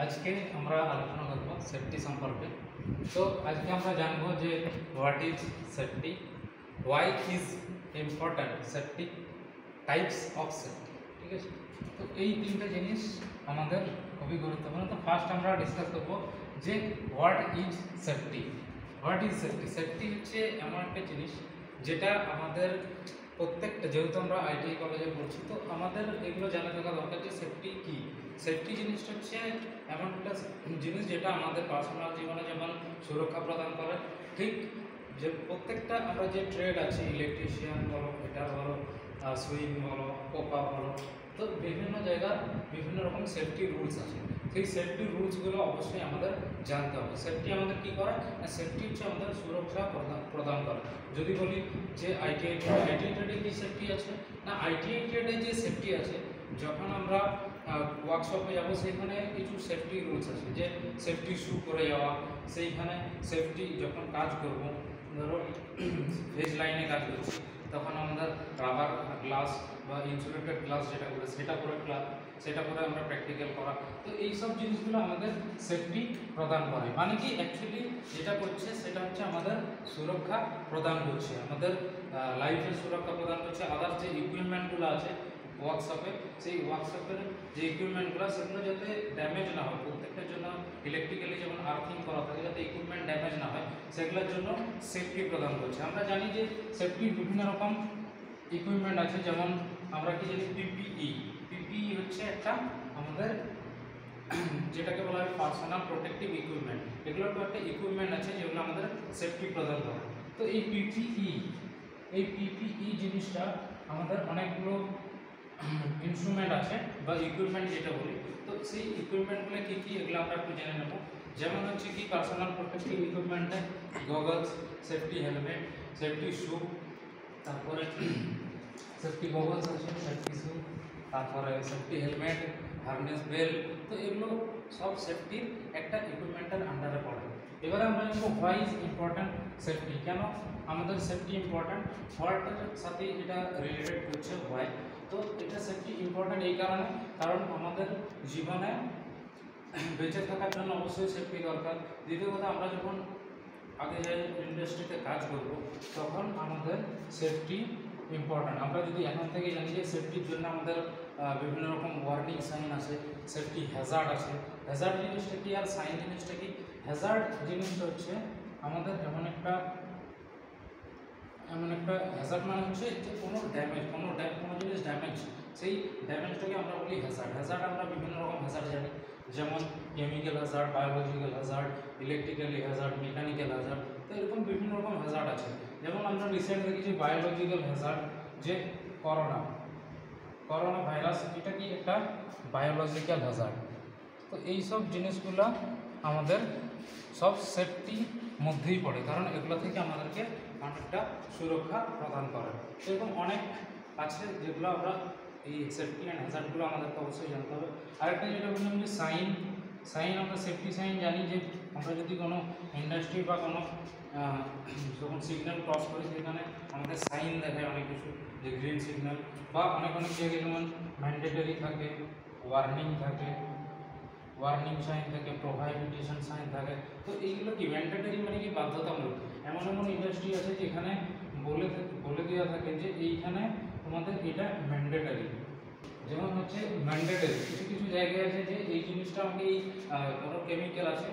আজকে আমরা আলোচনা করব সেফটি সম্পর্কে। তো আজকে আমরা জানবো যে what is safety, why is important safety, types of safety. ঠিক আছে, তো এই তিনটা জিনিস আমাদের খুবই গুরুত্বপূর্ণ। তো ফার্স্ট আমরা ডিসকাস করব যে what is safety. What is safety? Safety হচ্ছে এমন একটা জিনিস যেটা আমাদের প্রত্যেকটা, যেহেতু আমরা আইটিআই কলেজে পড়ছি, তো আমাদের এগুলো জানা থাকা দরকার যে সেফটি কী। সেফটি জিনিসটা হচ্ছে এমন একটা জিনিস যেটা আমাদের পার্সোনাল জীবনে যেমন সুরক্ষা প্রদান করে, ঠিক যে প্রত্যেকটা আমরা যে ট্রেড আছে, ইলেকট্রিশিয়ান বলো, ফিটার বলো, সুইং বলো, কোপা বলো, তো বিভিন্ন জায়গার বিভিন্ন রকম সেফটি রুলস আছে। সেই সেফটি রুলসগুলো অবশ্যই আমাদের জানতে হবে। সেফটি আমাদের কী করে না, সেফটি হচ্ছে আমাদের সুরক্ষা প্রদান করে। যদি বলি যে আইটিআই ট্রেডে কী সেফটি আছে না, আইটিআই ট্রেডে যে সেফটি আছে, যখন আমরা ওয়ার্কশপে যাবো সেইখানে কিছু সেফটি রুলস আছে, যে সেফটি শ্যু করে যাওয়া, সেইখানে সেফটি যখন কাজ করব, ধরো ফেজ লাইনে কাজ করছি, তখন আমাদের রাবার গ্লাস বা ইনসুলেটেড গ্লাস যেটা করে সেটা করে আমরা প্র্যাকটিক্যাল করা। তো এই সব জিনিসগুলো আমাদের সেফটি প্রদান করে। মানে কি অ্যাকচুয়ালি যেটা করছে সেটা হচ্ছে আমাদের সুরক্ষা প্রদান করছে, আমাদের লাইফের সুরক্ষা প্রদান করছে। আদার যে ইকুইপমেন্টগুলো আছে ওয়ার্কশপে, সেই ওয়ার্কশপের যে ইকুইপমেন্টগুলো সেগুলো যাতে ড্যামেজ না হয়, প্রত্যেকটার জন্য ইলেকট্রিক্যালি যেমন আর্থিং করা থাকে, যাতে ইকুইপমেন্ট ড্যামেজ না হয়, সেগুলোর জন্য সেফটি প্রদান করছে। আমরা জানি যে সেফটির বিভিন্ন রকম ইকুইপমেন্ট আছে, যেমন আমরা কি জানি পিপিই হচ্ছে একটা আমাদের যেটাকে বলা হয় পার্সোনাল প্রোটেক্টিভ ইকুইপমেন্ট। এগুলোর তো একটা ইকুইপমেন্ট আছে যেগুলো আমাদের সেফটি প্রদান করে। তো এই পিপিই জিনিসটা আমাদের অনেকগুলো ইনস্ট্রুমেন্ট আছে বা ইকুইপমেন্ট যেটা বলি। তো সেই ইকুইপমেন্টগুলো কী কী এগুলো আমরা একটু জেনে নেব। যেমন হচ্ছে কি পার্সোনাল প্রোটেক্টিভ ইকুইপমেন্টে goggles, safety helmet, safety shoe, তারপরে সেফটি গগলস আছে, সেফটি শ্যু, তারপরে সেফটি হেলমেট, হারনেস বেল্ট। তো এগুলো সব সেফটির একটা ইকুইপমেন্টের আন্ডারে পড়ে। এবারে আমরা জানবো হোয়াই ইজ ইম্পর্ট্যান্ট সেফটি। কেন আমাদের সেফটি ইম্পর্ট্যান্ট, হোয়াটের সাথে এটা রিলেটেড করছে হোয়াই। তো এটা সেফটি ইম্পর্ট্যান্ট এই কারণে, কারণ আমাদের জীবনে বেঁচে থাকার জন্য অবশ্যই সেফটি দরকার। দ্বিতীয় কথা, আমরা যখন আগে যাই ইন্ডাস্ট্রিতে কাজ করব, তখন আমাদের সেফটি ইম্পর্ট্যান্ট। আমরা যদি এখন থেকে জানি যে সেফটির জন্য আমাদের বিভিন্ন রকম ওয়ার্নিং সাইন আছে, সেফটি হ্যাজার্ড আছে। হ্যাজার্ড জিনিসটা কি আর সাইন জিনিসটা কি? হ্যাজার্ড জিনিসটা হচ্ছে আমাদের এমন একটা হ্যাজার্ড মানে হচ্ছে যে কোনো ড্যামেজ, কোনো জিনিস ড্যামেজ, সেই ড্যামেজটাকে আমরা বলি হ্যাজার্ড। হ্যাজার্ড আমরা বিভিন্ন রকম হ্যাজার্ড জানি, যেমন chemical Hazard, biological Hazard, electrically Hazard, mechanical Hazard. তো এরকম বিভিন্ন রকম হ্যাজার্ড আছে। যেমন আমরা রিসেন্ট দেখেছি বায়োলজিক্যাল হ্যাজার্ড, যে করোনা ভাইরাস, এটা কি একটা বায়োলজিক্যাল হ্যাজার্ড। তো এই সব জিনিসগুলো আমাদের সব সেফটি মধ্যেই পড়ে, কারণ এগুলো থেকে আমাদেরকে অনেকটা সুরক্ষা প্রদান করে। এরকম অনেক আছে যেগুলো আমরা এই সেফটি অ্যান্ড হ্যাজার্ডগুলো আমাদেরকে অবশ্যই জানতে হবে। আরেকটা যেটা বললাম যে সাইন আমরা সেফটি সাইন জানি, যে আমরা যদি কোনো ইন্ডাস্ট্রি বা কোনো যখন সিগন্যাল ক্রস করি, সেখানে আমাদের সাইন দেখায় অনেক কিছু, যে গ্রিন সিগন্যাল, বা অনেক জায়গায় যেমন ম্যান্ডেটরি থাকে, ওয়ার্নিং থাকে, ওয়ার্নিং সাইন থাকে, প্রোহাইবিটেশন সাইন থাকে। তো এইগুলো কি ম্যান্ডেটরি মানে কি বাধ্যতামূলক। এমন ইন্ডাস্ট্রি আছে যেখানে বলে দেওয়া থাকে যে এইখানে তোমাদের এটা ম্যান্ডেটরি। যেমন হচ্ছে ম্যান্ডেটরি কিছু জায়গায় আছে যে এই জিনিসটা আমাকে এই ধরো কেমিক্যাল আছে,